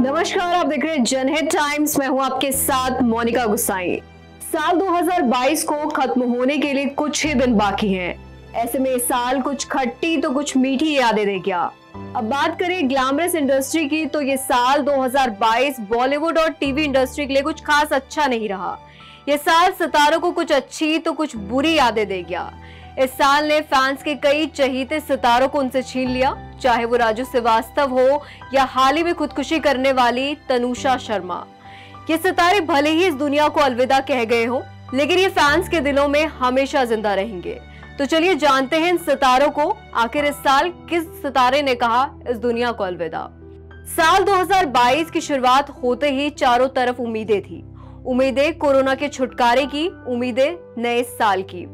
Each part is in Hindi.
नमस्कार, आप देख रहे हैं जनहित टाइम्स। मैं हूं आपके साथ मोनिका गुसाई। साल 2022 को खत्म होने के लिए कुछ ही दिन बाकी हैं। ऐसे में इस साल कुछ खट्टी तो कुछ मीठी यादें दे क्या। अब बात करें ग्लैमरस इंडस्ट्री की, तो ये साल 2022 बॉलीवुड और टीवी इंडस्ट्री के लिए कुछ खास अच्छा नहीं रहा। ये साल सितारों को कुछ अच्छी तो कुछ बुरी यादें दे गया। इस साल ने फैंस के कई चहीते सितारों को उनसे छीन लिया, चाहे वो राजू श्रीवास्तव हो या हाल ही में खुदकुशी करने वाली तनुषा शर्मा। ये सितारे भले ही इस दुनिया को अलविदा कह गए हो, लेकिन ये फैंस के दिलों में हमेशा जिंदा रहेंगे। तो चलिए जानते हैं इन सितारों को, आखिर इस साल किस सितारे ने कहा इस दुनिया को अलविदा। साल 2022 की शुरुआत होते ही चारों तरफ उम्मीदें थी। उम्मीदें कोरोना के छुटकारे की, उम्मीदें नए साल की।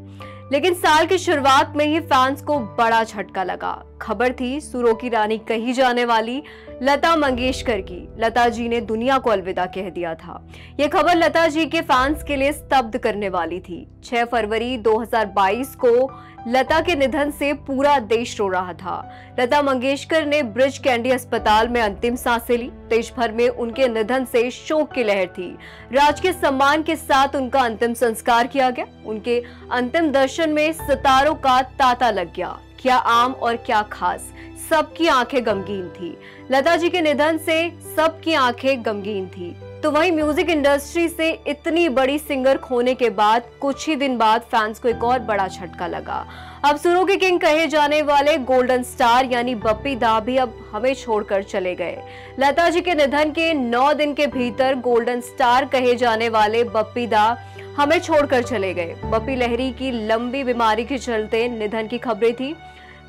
लेकिन साल की शुरुआत में ही फैंस को बड़ा झटका लगा। खबर थी सुरों की रानी कही जाने वाली लता मंगेशकर की। लता जी ने दुनिया को अलविदा कह दिया था। यह खबर लता जी के फैंस के लिए स्तब्ध करने वाली थी। 6 फरवरी 2022 को लता के निधन से पूरा देश रो रहा था। लता मंगेशकर ने ब्रिज कैंडी अस्पताल में अंतिम सांसें ली। देश भर में उनके निधन से शोक की लहर थी। राजकीय सम्मान के साथ उनका अंतिम संस्कार किया गया। उनके अंतिम दर्शन में सितारों का तांता लग गया। क्या आम और क्या खास, सबकी आंखें गमगीन थी। लता जी के निधन से सबकी आंखें गमगीन थी। तो वहीं म्यूजिक इंडस्ट्री से इतनी बड़ी सिंगर खोने के बाद कुछ ही दिन बाद फैंस को एक और बड़ा झटका लगा। अब सुरों के किंग कहे जाने वाले गोल्डन स्टार यानी बप्पी दा भी अब हमें छोड़कर चले गए। लता जी के निधन के 9 दिन के भीतर गोल्डन स्टार कहे जाने वाले बप्पी दा हमें छोड़कर चले गए। बप्पी लहरी की लंबी बीमारी के चलते निधन की खबरें थी,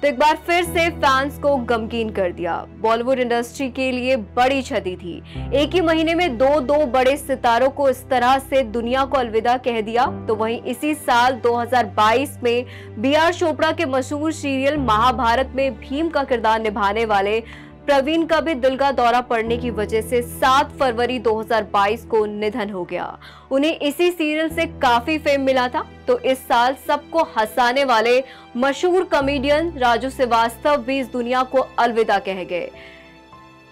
तो एक बार फिर से फैंस को गमगीन कर दिया। बॉलीवुड इंडस्ट्री के लिए बड़ी क्षति थी। एक ही महीने में दो बड़े सितारों को इस तरह से दुनिया को अलविदा कह दिया। तो वहीं इसी साल 2022 में बी.आर. चोपड़ा के मशहूर सीरियल महाभारत में भीम का किरदार निभाने वाले प्रवीण का भी दिल का दौरा पड़ने की वजह से 7 फरवरी 2022 को निधन हो गया। उन्हें इसी सीरियल से काफी फेम मिला था। तो इस साल सबको हंसाने वाले मशहूर कॉमेडियन राजू श्रीवास्तव भी इस दुनिया को अलविदा कह गए।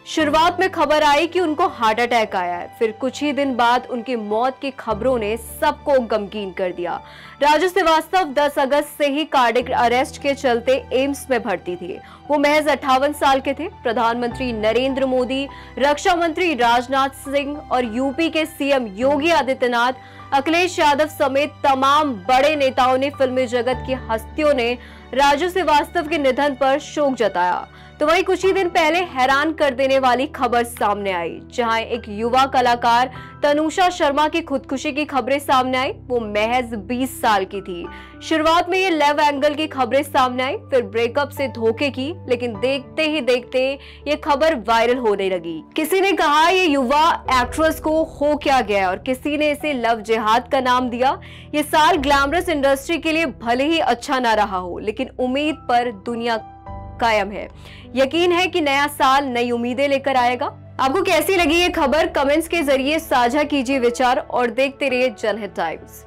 शुरुआत में खबर आई कि उनको हार्ट अटैक आया है, फिर कुछ ही दिन बाद उनकी मौत की खबरों ने सबको गमगीन कर दिया। राजू श्रीवास्तव 10 अगस्त से ही कार्डियक अरेस्ट के चलते एम्स में भर्ती थे। वो महज 58 साल के थे। प्रधानमंत्री नरेंद्र मोदी, रक्षा मंत्री राजनाथ सिंह और यूपी के सीएम योगी आदित्यनाथ, अखिलेश यादव समेत तमाम बड़े नेताओं ने, फिल्मी जगत की हस्तियों ने राजू श्रीवास्तव के निधन पर शोक जताया। तो वहीं कुछ ही दिन पहले हैरान कर देने वाली खबर सामने आई, जहां एक युवा कलाकार तनुषा शर्मा की खुदकुशी की खबरें सामने आई। वो महज 20 साल की थी। शुरुआत में ये लव एंगल की खबरें सामने आई, फिर ब्रेकअप से धोखे की, लेकिन देखते ही देखते ये खबर वायरल होने लगी। किसी ने कहा ये युवा एक्ट्रेस को हो क्या गया, और किसी ने इसे लव जिहाद का नाम दिया। ये साल ग्लैमरस इंडस्ट्री के लिए भले ही अच्छा ना रहा हो, लेकिन उम्मीद पर दुनिया कायम है। यकीन है कि नया साल नई उम्मीदें लेकर आएगा। आपको कैसी लगी ये खबर, कमेंट्स के जरिए साझा कीजिए विचार और देखते रहिए जनहित टाइम्स।